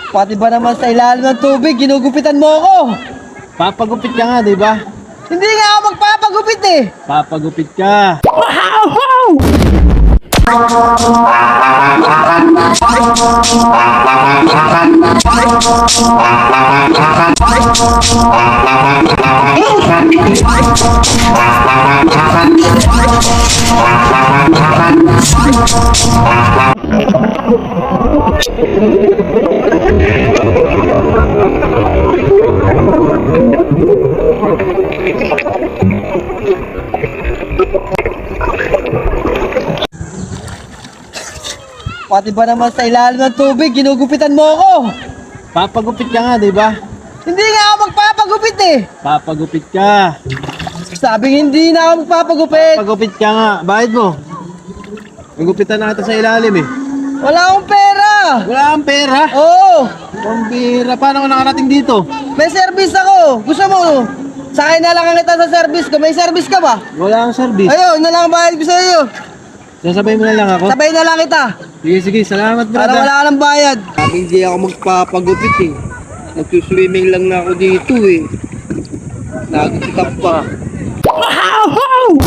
Pati ba naman sa ilalim ng tubig, ginugupitan mo ako? Papagupit ka nga, di ba? Hindi nga ako magpapagupit eh! Papagupit ka. Pati ba naman sa ilalim ng tubig, ginugupitan mo ako? Papagupit ka nga, di ba? Hindi nga ako magpapagupit eh! Papagupit ka. Sabing hindi na ako magpapagupit! Papagupit ka nga. Bakit mo? Magupitan na kita sa ilalim eh. Wala akong pera! Wala kang pera. Oo! Pambira. Paano ka nakarating dito? May service ako! Gusto mo? Sakay na lang kita sa service ko. May service ka ba? Wala kang service. Ayun, na lang ang bayad ko sa iyo. Sasabay mo na lang ako. Sabay na lang kita. Sige, sige. Salamat, Para brother. wala ka ng bayad. Sabi hindi ako magpapagupit eh. Nagsuswimming lang na ako dito eh. Nagkikap pa. Wow!